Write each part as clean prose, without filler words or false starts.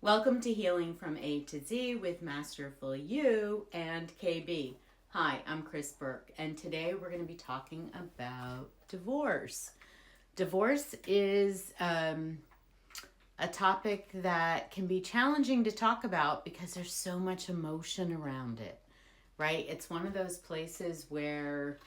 Welcome to Healing from A to Z with Masterful You and KB. Hi, I'm Chris Burke, and today we're going to be talking about divorce. Divorce is a topic that can be challenging to talk about because there's so much emotion around it, right? It's one of those places where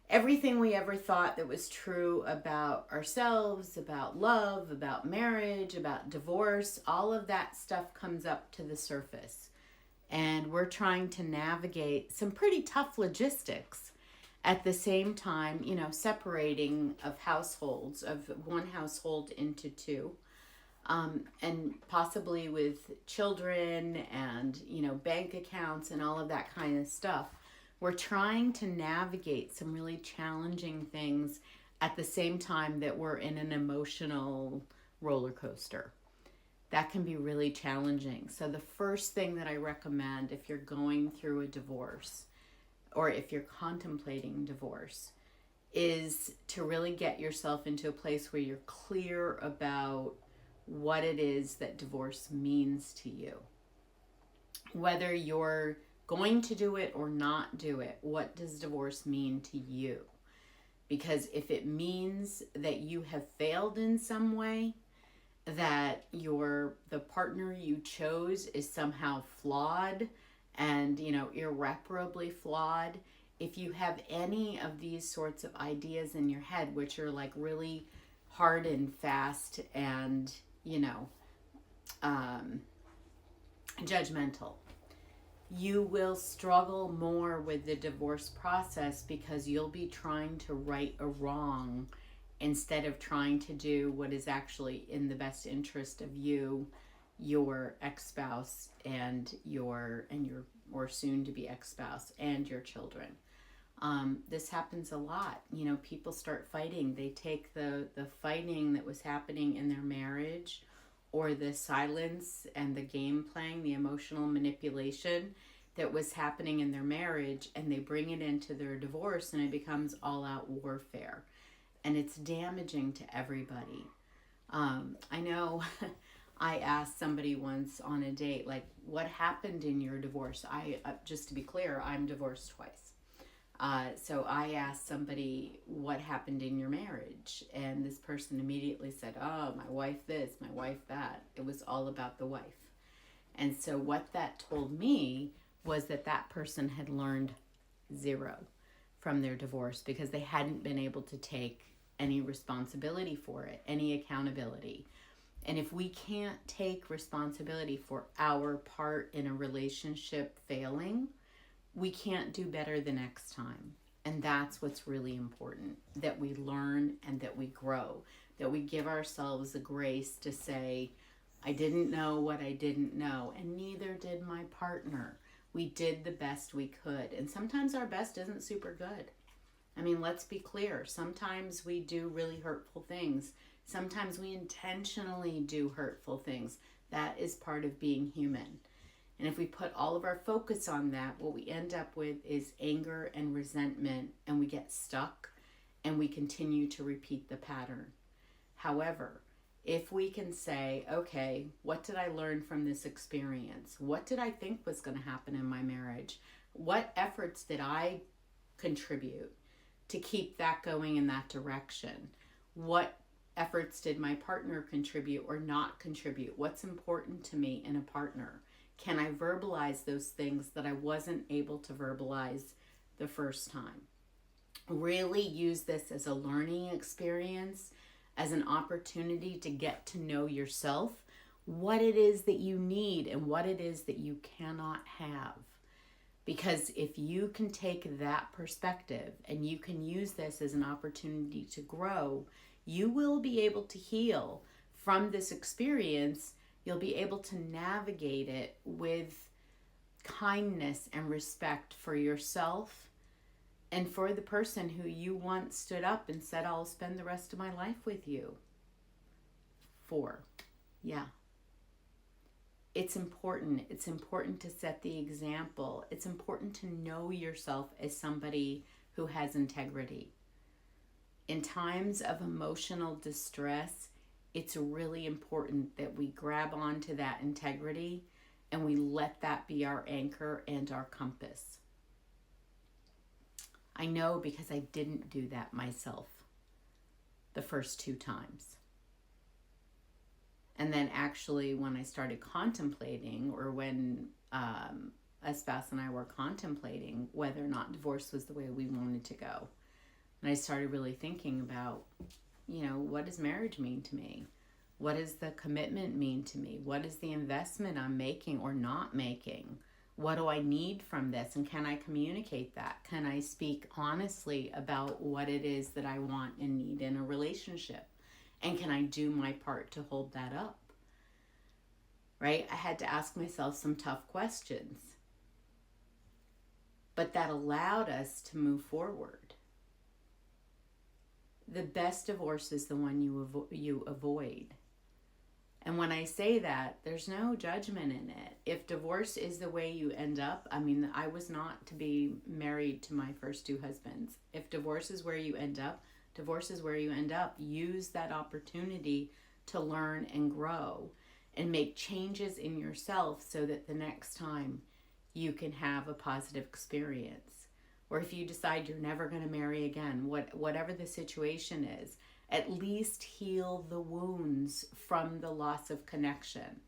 everything we ever thought that was true about ourselves, about love, about marriage, about divorce, all of that stuff comes up to the surface. And we're trying to navigate some pretty tough logistics at the same time, separating of households, of one household into two. And possibly with children and, bank accounts and all of that kind of stuff. We're trying to navigate some really challenging things at the same time that we're in an emotional roller coaster. That can be really challenging. So the first thing that I recommend if you're going through a divorce or if you're contemplating divorce is to really get yourself into a place where you're clear about what it is that divorce means to you. Whether you're going to do it or not do it, what does divorce mean to you? Because if it means that you have failed in some way, that the partner you chose is somehow flawed and irreparably flawed, if you have any of these sorts of ideas in your head which are like really hard and fast and judgmental, you will struggle more with the divorce process because you'll be trying to right a wrong instead of trying to do what is actually in the best interest of you, your ex-spouse, and your or soon to be ex-spouse and your children. This happens a lot. People start fighting. They take the fighting that was happening in their marriage or the silence and the game playing, the emotional manipulation that was happening in their marriage, and they bring it into their divorce, and it becomes all-out warfare. And it's damaging to everybody. I know I asked somebody once on a date, like, what happened in your divorce? Just to be clear, I'm divorced twice. So I asked somebody, what happened in your marriage? And this person immediately said, oh, my wife this, my wife that. It was all about the wife. And so what that told me was that person had learned zero from their divorce because they hadn't been able to take any responsibility for it, any accountability. And if we can't take responsibility for our part in a relationship failing, we can't do better the next time. And that's what's really important, that we learn and that we grow, that we give ourselves the grace to say, I didn't know what I didn't know, and neither did my partner. We did the best we could. And sometimes our best isn't super good. I mean, let's be clear. Sometimes we do really hurtful things. Sometimes we intentionally do hurtful things. That is part of being human. And if we put all of our focus on that, what we end up with is anger and resentment, and we get stuck and we continue to repeat the pattern. However, if we can say, okay, what did I learn from this experience? What did I think was going to happen in my marriage? What efforts did I contribute to keep that going in that direction? What efforts did my partner contribute or not contribute? What's important to me in a partner? Can I verbalize those things that I wasn't able to verbalize the first time? Really use this as a learning experience, as an opportunity to get to know yourself, what it is that you need and what it is that you cannot have. Because if you can take that perspective and you can use this as an opportunity to grow, you will be able to heal from this experience. You'll be able to navigate it with kindness and respect for yourself and for the person who you once stood up and said, I'll spend the rest of my life with you for. Yeah. It's important. It's important to set the example. It's important to know yourself as somebody who has integrity. In times of emotional distress, it's really important that we grab onto that integrity and we let that be our anchor and our compass. I know because I didn't do that myself the first 2 times. And then actually when I started contemplating, or when a spouse and I were contemplating whether or not divorce was the way we wanted to go, and I started really thinking about, what does marriage mean to me? What does the commitment mean to me? What is the investment I'm making or not making? What do I need from this? And can I communicate that? Can I speak honestly about what it is that I want and need in a relationship? And can I do my part to hold that up? Right? I had to ask myself some tough questions. But that allowed us to move forward. The best divorce is the one you avoid. And when I say that, there's no judgment in it. If divorce is the way you end up, I was not to be married to my first 2 husbands. If divorce is where you end up, divorce is where you end up. Use that opportunity to learn and grow and make changes in yourself so that the next time you can have a positive experience. Or if you decide you're never going to marry again, whatever the situation is, at least heal the wounds from the loss of connection,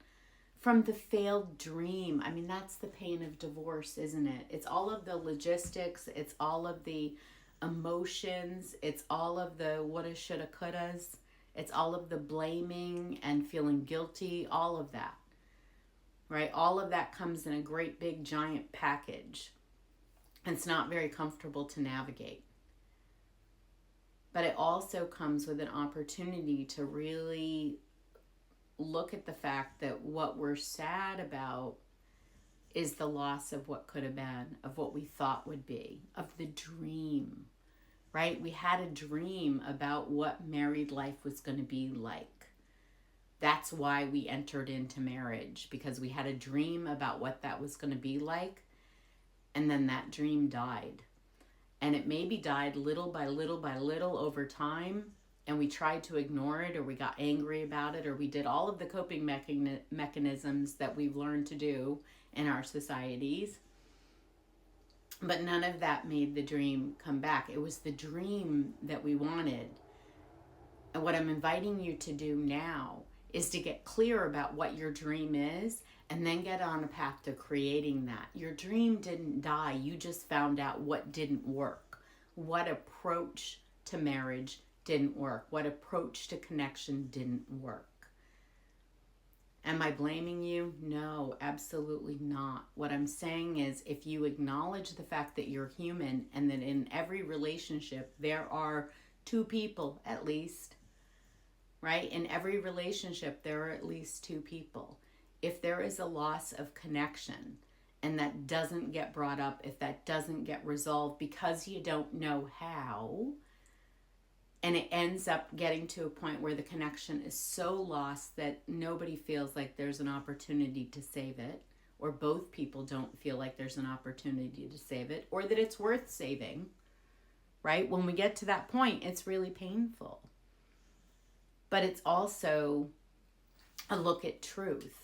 from the failed dream. That's the pain of divorce, isn't it? It's all of the logistics, it's all of the emotions, it's all of the woulda, shoulda, couldas, it's all of the blaming and feeling guilty, all of that, right? All of that comes in a great big giant package. And it's not very comfortable to navigate. But it also comes with an opportunity to really look at the fact that what we're sad about is the loss of what could have been, of what we thought would be, of the dream, right? We had a dream about what married life was going to be like. That's why we entered into marriage, because we had a dream about what that was going to be like, and then that dream died. And it maybe died little by little by little over time, and we tried to ignore it, or we got angry about it, or we did all of the coping mechanisms that we've learned to do in our societies. But none of that made the dream come back. It was the dream that we wanted. And what I'm inviting you to do now is to get clear about what your dream is, and then get on a path to creating that. Your dream didn't die. You just found out what didn't work. What approach to marriage didn't work. What approach to connection didn't work. Am I blaming you? No, absolutely not. What I'm saying is, if you acknowledge the fact that you're human, and that in every relationship there are 2 people at least, right? In every relationship there are at least 2 people. If there is a loss of connection and that doesn't get brought up, if that doesn't get resolved because you don't know how, and it ends up getting to a point where the connection is so lost that nobody feels like there's an opportunity to save it, or both people don't feel like there's an opportunity to save it, or that it's worth saving, right? When we get to that point, it's really painful. But it's also a look at truth.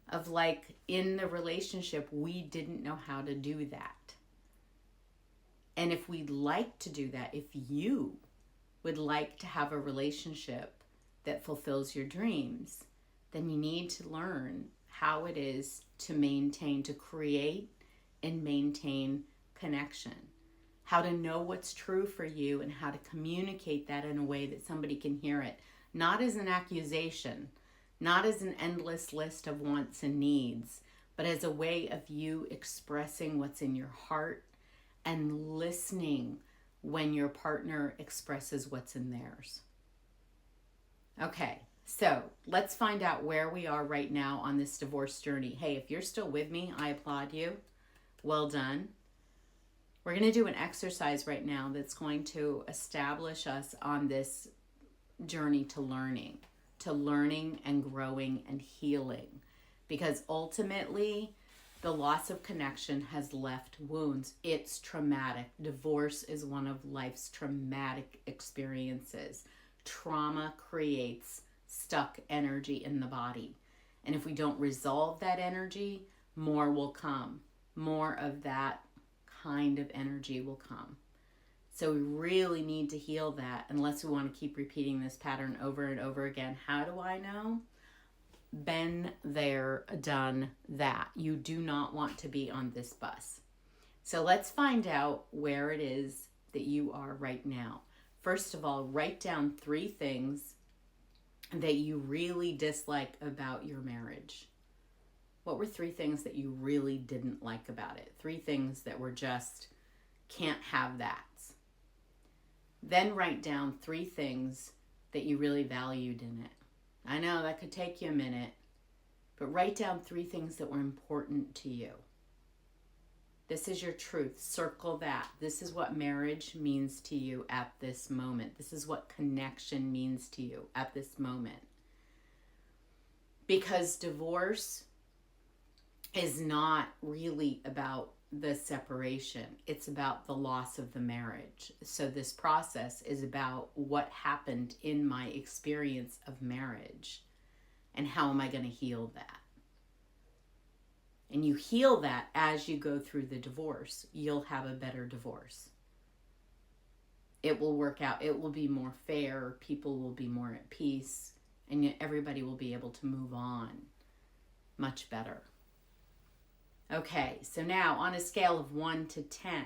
Of like, in the relationship, we didn't know how to do that. And if we'd like to do that, if you would like to have a relationship that fulfills your dreams, then you need to learn how it is to create and maintain connection. How to know what's true for you and how to communicate that in a way that somebody can hear it. Not as an accusation, not as an endless list of wants and needs, but as a way of you expressing what's in your heart and listening when your partner expresses what's in theirs. Okay, so let's find out where we are right now on this divorce journey. Hey, if you're still with me, I applaud you. Well done. We're going to do an exercise right now that's going to establish us on this journey to learning and growing and healing. Because ultimately, the loss of connection has left wounds. It's traumatic. Divorce is one of life's traumatic experiences. Trauma creates stuck energy in the body. And if we don't resolve that energy, more will come. More of that kind of energy will come. So we really need to heal that unless we want to keep repeating this pattern over and over again. How do I know? Been there, done that. You do not want to be on this bus. So let's find out where it is that you are right now. First of all, write down 3 things that you really dislike about your marriage. What were 3 things that you really didn't like about it? 3 things that were just, can't have that. Then write down 3 things that you really valued in it. I know that could take you a minute, but write down 3 things that were important to you. This is your truth. Circle that. This is what marriage means to you at this moment. This is what connection means to you at this moment. Because divorce is not really about the separation. It's about the loss of the marriage. So this process is about what happened in my experience of marriage and how am I going to heal that. And you heal that as you go through the divorce. You'll have a better divorce. It will work out. It will be more fair. People will be more at peace. And everybody will be able to move on much better. Okay, so now on a scale of 1 to 10,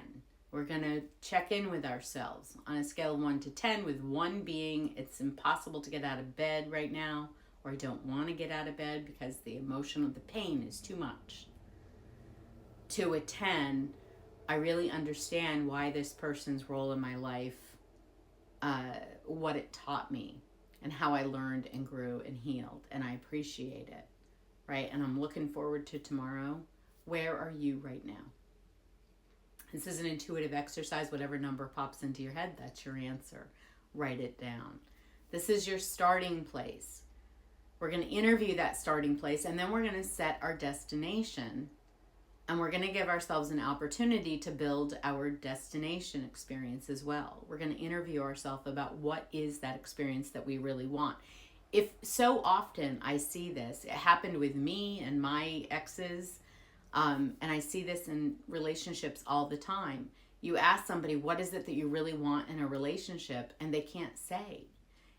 we're going to check in with ourselves. On a scale of 1 to 10, with 1 being it's impossible to get out of bed right now, or I don't want to get out of bed because the emotion of the pain is too much. To a 10, I really understand why this person's role in my life, what it taught me, and how I learned and grew and healed, and I appreciate it, right? And I'm looking forward to tomorrow. Where are you right now? This is an intuitive exercise. Whatever number pops into your head, that's your answer. Write it down. This is your starting place. We're going to interview that starting place, and then we're going to set our destination, and we're going to give ourselves an opportunity to build our destination experience as well. We're going to interview ourselves about what is that experience that we really want. If so often I see this, it happened with me and my exes, and I see this in relationships all the time. You ask somebody, what is it that you really want in a relationship? And they can't say.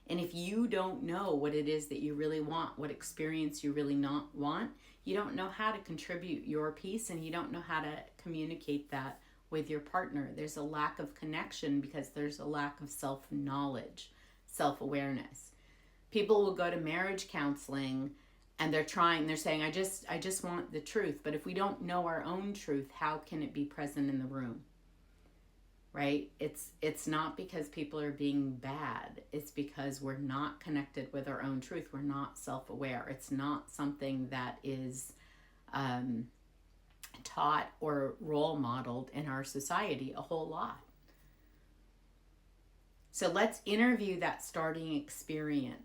And if you don't know what it is that you really want, what experience you really not want, you don't know how to contribute your piece, and you don't know how to communicate that with your partner. There's a lack of connection because there's a lack of self-knowledge, self-awareness. People will go to marriage counseling and they're saying, I just want the truth. But if we don't know our own truth, how can it be present in the room? Right? It's not because people are being bad. It's because we're not connected with our own truth. We're not self-aware. It's not something that is taught or role modeled in our society a whole lot. So let's interview that starting experience.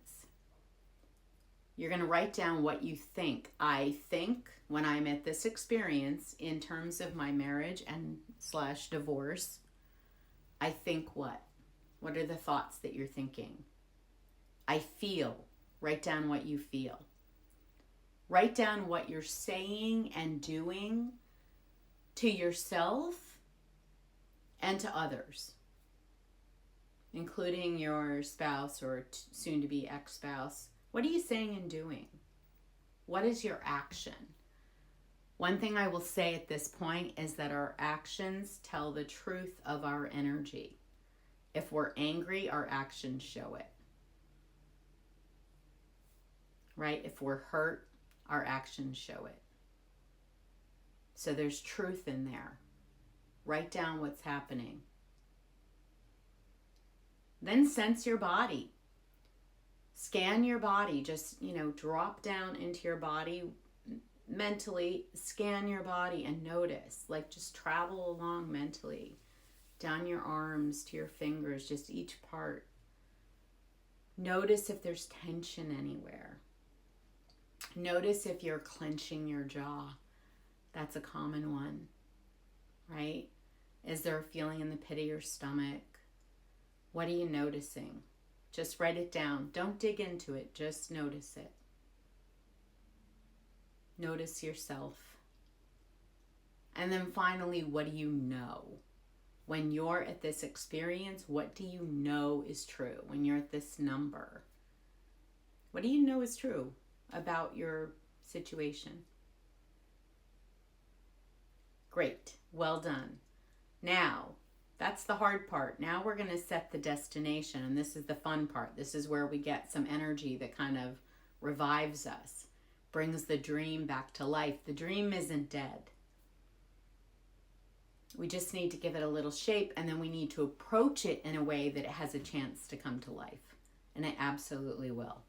You're going to write down what you think. I think when I'm at this experience in terms of my marriage and / divorce, I think what? What are the thoughts that you're thinking? I feel. Write down what you feel. Write down what you're saying and doing to yourself and to others, including your spouse or soon-to-be ex-spouse. What are you saying and doing? What is your action? One thing I will say at this point is that our actions tell the truth of our energy. If we're angry, our actions show it. Right? If we're hurt, our actions show it. So there's truth in there. Write down what's happening. Then sense your body. Scan your body. Just, drop down into your body mentally. Scan your body and notice. Like, just travel along mentally. Down your arms to your fingers, just each part. Notice if there's tension anywhere. Notice if you're clenching your jaw. That's a common one, right? Is there a feeling in the pit of your stomach? What are you noticing? Just write it down. Don't dig into it. Just notice it. Notice yourself. And then finally, what do you know? When you're at this experience, what do you know is true? When you're at this number, what do you know is true about your situation? Great. Well done. Now, that's the hard part. Now we're going to set the destination, and this is the fun part. This is where we get some energy that kind of revives us, brings the dream back to life. The dream isn't dead. We just need to give it a little shape, and then we need to approach it in a way that it has a chance to come to life. And it absolutely will.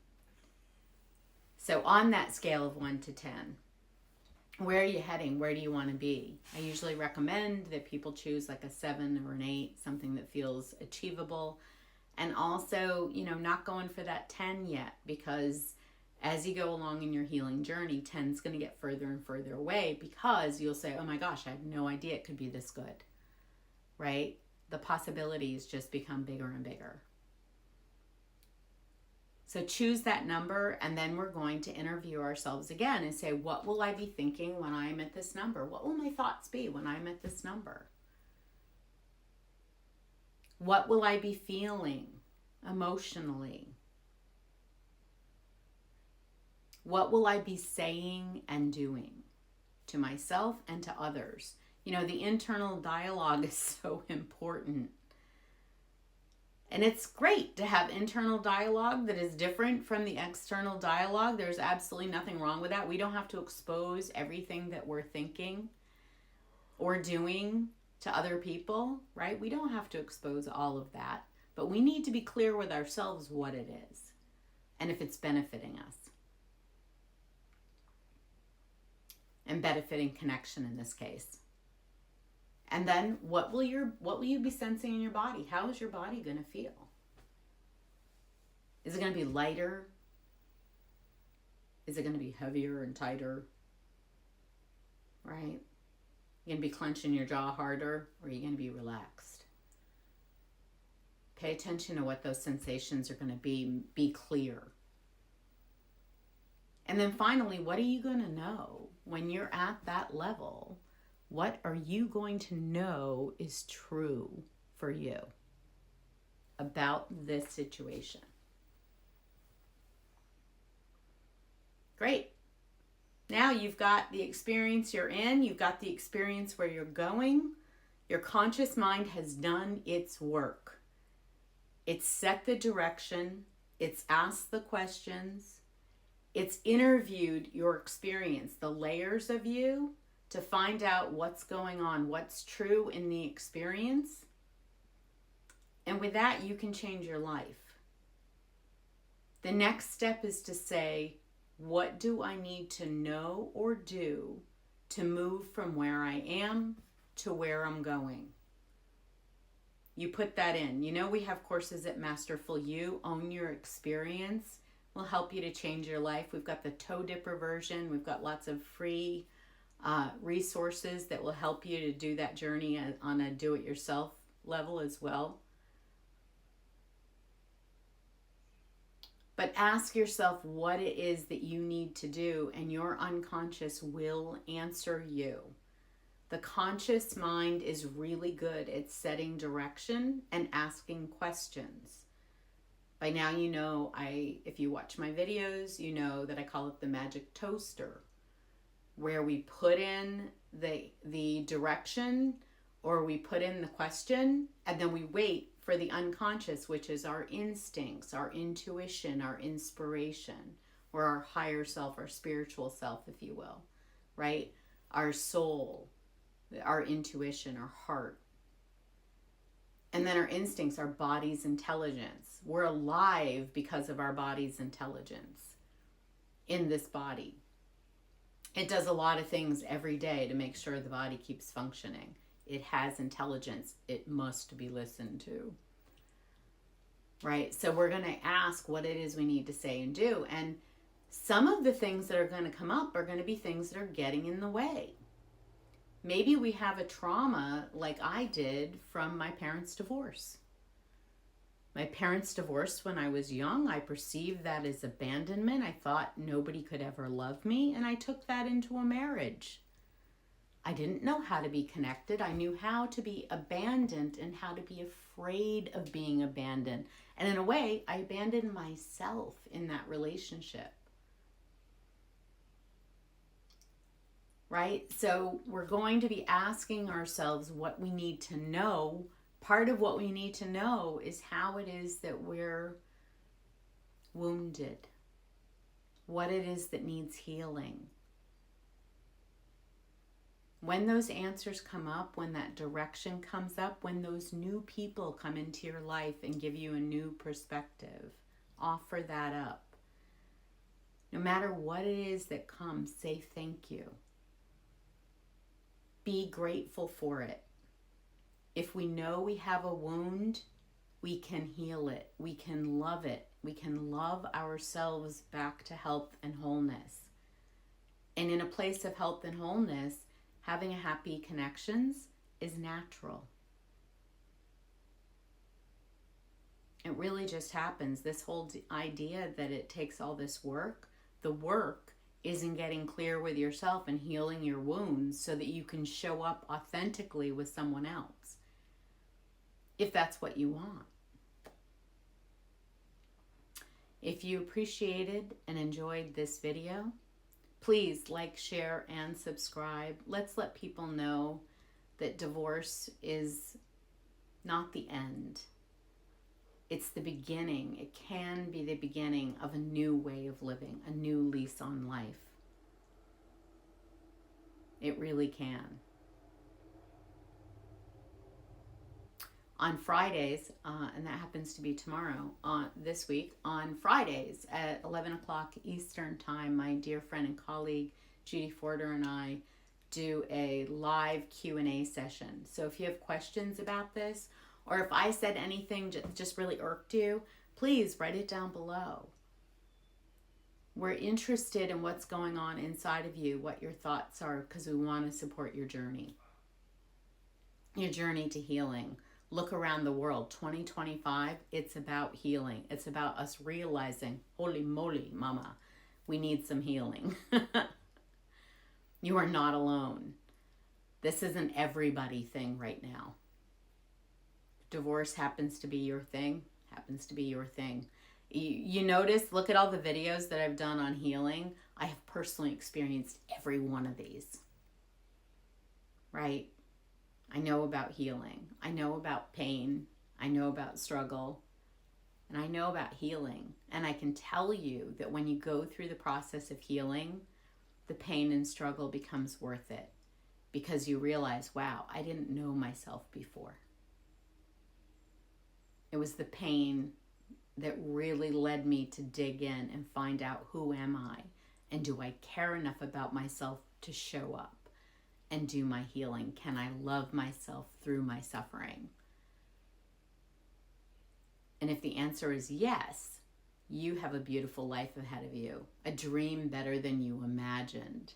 So on that scale of 1 to 10, where are you heading? Where do you want to be? I usually recommend that people choose like a 7 or an 8, something that feels achievable. And also, not going for that 10 yet, because as you go along in your healing journey, 10 is going to get further and further away, because you'll say, oh my gosh, I had no idea it could be this good, right? The possibilities just become bigger and bigger. So choose that number, and then we're going to interview ourselves again and say, what will I be thinking when I'm at this number? What will my thoughts be when I'm at this number? What will I be feeling emotionally? What will I be saying and doing to myself and to others? The internal dialogue is so important. And it's great to have internal dialogue that is different from the external dialogue. There's absolutely nothing wrong with that. We don't have to expose everything that we're thinking or doing to other people, right? We don't have to expose all of that. But we need to be clear with ourselves what it is and if it's benefiting us. And benefiting connection in this case. And then what will you be sensing in your body? How is your body going to feel? Is it going to be lighter? Is it going to be heavier and tighter? Right? You going to be clenching your jaw harder, or are you going to be relaxed? Pay attention to what those sensations are going to be. Be clear. And then finally, what are you going to know when you're at that level? What are you going to know is true for you about this situation? Great. Now you've got the experience you're in. You've got the experience where you're going. Your conscious mind has done its work. It's set the direction. It's asked the questions. It's interviewed your experience, the layers of you, to find out what's going on, what's true in the experience. And with that, you can change your life. The next step is to say, what do I need to know or do to move from where I am to where I'm going? You put that in. We have courses at Masterful You. Own Your Experience will help you to change your life. We've got the toe dipper version. We've got lots of free resources that will help you to do that journey on a do-it-yourself level as well. But ask yourself what it is that you need to do, and your unconscious will answer you. The conscious mind is really good at setting direction and asking questions. By now, if you watch my videos, you know that I call it the magic toaster, where we put in the direction, or we put in the question, and then we wait for the unconscious, which is our instincts, our intuition, our inspiration, or our higher self, our spiritual self, if you will, right? Our soul, our intuition, our heart. And then our instincts, our body's intelligence. We're alive because of our body's intelligence in this body. It does a lot of things every day to make sure the body keeps functioning. It has intelligence. It must be listened to. Right? So we're going to ask what it is we need to say and do. And some of the things that are going to come up are going to be things that are getting in the way. Maybe we have a trauma like I did from my parents' divorce. My parents divorced when I was young. I perceived that as abandonment. I thought nobody could ever love me, and I took that into a marriage. I didn't know how to be connected. I knew how to be abandoned and how to be afraid of being abandoned. And in a way, I abandoned myself in that relationship. Right? So we're going to be asking ourselves what we need to know. Part of what we need to know is how it is that we're wounded, what it is that needs healing. When those answers come up, when that direction comes up, when those new people come into your life and give you a new perspective, offer that up. No matter what it is that comes, say thank you. Be grateful for it. If we know we have a wound, we can heal it. We can love it. We can love ourselves back to health and wholeness. And in a place of health and wholeness, having a happy connections is natural. It really just happens. This whole idea that it takes all this work, the work is in getting clear with yourself and healing your wounds so that you can show up authentically with someone else, if that's what you want. If you appreciated and enjoyed this video, please like, share, and subscribe. Let's let people know that divorce is not the end. It's the beginning. It can be the beginning of a new way of living, a new lease on life. It really can. On Fridays, and that happens to be tomorrow, this week, on Fridays at 11 o'clock Eastern Time, my dear friend and colleague Judy Forder and I do a live Q&A session. So if you have questions about this, or if I said anything just really irked you, please write it down below. We're interested in what's going on inside of you, what your thoughts are, because we want to support your journey to healing. Look around the world. 2025, it's about healing. It's about us realizing, holy moly, mama, we need some healing. You are not alone. This is an everybody thing right now. Divorce happens to be your thing, You notice, look at all the videos that I've done on healing. I have personally experienced every one of these, right? I know about healing. I know about pain. I know about struggle. And I know about healing. And I can tell you that when you go through the process of healing, the pain and struggle becomes worth it, because you realize, wow, I didn't know myself before. It was the pain that really led me to dig in and find out, who am I? And do I care enough about myself to show up and do my healing? Can I love myself through my suffering? And if the answer is yes, you have a beautiful life ahead of you, a dream better than you imagined,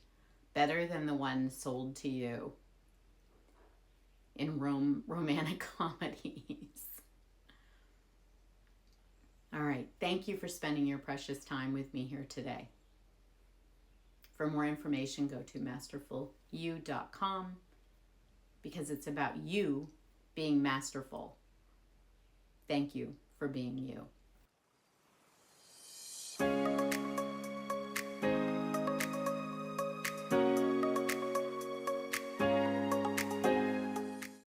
better than the one sold to you in romantic comedies. All right, thank you for spending your precious time with me here today. For more information, go to masterfulyou.com, because it's about you being masterful. Thank you for being you.